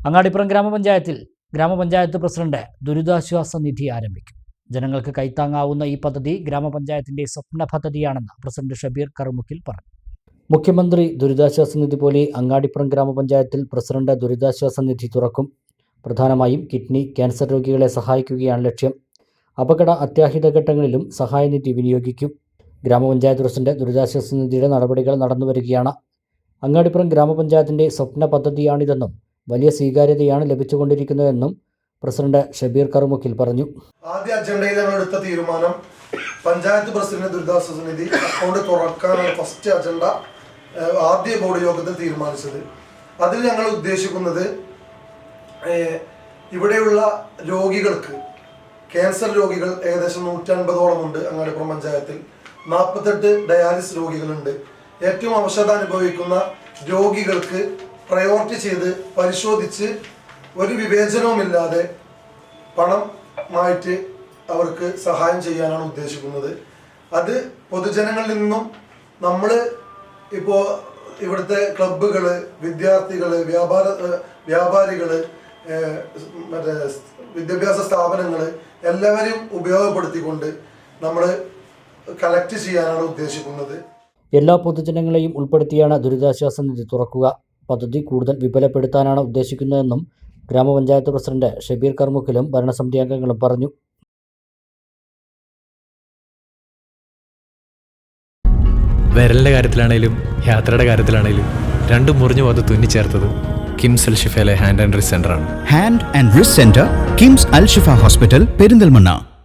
അങ്ങാടിപ്പുറം ഗ്രാമപഞ്ചായത്ത് പ്രസിഡന്റ് ദുരിതാശ്വാസ നിധി ആരംഭിക്കും. ജനങ്ങൾക്ക് കൈത്താങ്ങാവുന്ന ഈ പദ്ധതി ഗ്രാമപഞ്ചായത്തിന്റെ സ്വപ്ന പദ്ധതിയാണെന്ന് പ്രസിഡന്റ് ഷബീർ കറുമുക്കിൽ പറഞ്ഞു. മുഖ്യമന്ത്രി ദുരിതാശ്വാസ നിധി പോലെ അങ്ങാടിപ്പുറം ഗ്രാമപഞ്ചായത്തിൽ പ്രസിഡന്റ് ദുരിതാശ്വാസ നിധി തുറക്കും. പ്രധാനമായും കിഡ്നി, ക്യാൻസർ രോഗികളെ സഹായിക്കുകയാണ് ലക്ഷ്യം. അപകട അത്യാഹിത ഘട്ടങ്ങളിലും സഹായനിധി വിനിയോഗിക്കും. ഗ്രാമപഞ്ചായത്ത് പ്രസിഡന്റ് ദുരിതാശ്വാസ നിധിയുടെ നടപടികൾ നടന്നുവരികയാണ്. അങ്ങാടിപ്പുറം ഗ്രാമപഞ്ചായത്തിന്റെ സ്വപ്ന പദ്ധതിയാണിതെന്നും വലിയ സ്വീകാര്യതയാണ് ലഭിച്ചുകൊണ്ടിരിക്കുന്നതെന്നും പ്രസിഡന്റ് ഷബീർ കറുമുക്കിൽ പറഞ്ഞു. ആദ്യ അജണ്ടയിൽ ഞങ്ങൾ എടുത്ത തീരുമാനം പഞ്ചായത്ത് പ്രസിഡന്റ് ദുരിതാശ്വാസ നിധി അക്കൗണ്ട് തുറക്കാനാണ് ഫസ്റ്റ് അജണ്ട ആദ്യ ബോർഡ് യോഗത്തിൽ തീരുമാനിച്ചത്. അതിൽ ഞങ്ങൾ ഉദ്ദേശിക്കുന്നത് ഇവിടെയുള്ള രോഗികൾക്ക്, ക്യാൻസർ രോഗികൾ ഏകദേശം 150ഓളം ഉണ്ട്. അങ്ങാടിപ്പുറം പഞ്ചായത്തിൽ 48 ഡയാലിസിസ് രോഗികളുണ്ട്. ഏറ്റവും അവശത അനുഭവിക്കുന്ന രോഗികൾക്ക് പ്രയോറിറ്റി ചെയ്ത് പരിശോധിച്ച് ഒരു വിവേചനവുമില്ലാതെ പണമായിട്ട് അവർക്ക് സഹായം ചെയ്യാനാണ് ഉദ്ദേശിക്കുന്നത്. അത് പൊതുജനങ്ങളിൽ നിന്നും നമ്മൾ ഇപ്പോൾ ഇവിടുത്തെ ക്ലബ്ബുകൾ, വിദ്യാർത്ഥികൾ, വ്യാപാരികൾ, മറ്റേ വിദ്യാഭ്യാസ സ്ഥാപനങ്ങൾ എല്ലാവരെയും ഉപയോഗപ്പെടുത്തിക്കൊണ്ട് നമ്മൾ കളക്ട് ചെയ്യാനാണ് ഉദ്ദേശിക്കുന്നത്. എല്ലാ പൊതുജനങ്ങളെയും ഉൾപ്പെടുത്തിയാണ് ദുരിതാശ്വാസ നിധി തുറക്കുക. പദ്ധതി കൂടുതൽ വിപുലപ്പെടുത്താനാണ് ഉദ്ദേശിക്കുന്നതെന്നും ഗ്രാമപഞ്ചായത്ത് പ്രസിഡന്റ് ഷബീർ കറുമുക്കിലും ഭരണസമിതി അംഗങ്ങളും പറഞ്ഞു. വിരലിന്റെ കാര്യത്തിലാണേലും യാത്രയുടെ കാര്യത്തിലാണേലും രണ്ടും മുറിഞ്ഞു അത് തുന്നിച്ചേർത്തത് കിംസ് അൽ ഷിഫയിലെ ഹാൻഡ് ആൻഡ് റിസ്റ്റ് സെന്ററാണ്. Hand and wrist centre, KIMS Al Shifa hospital, Perinthalmanna.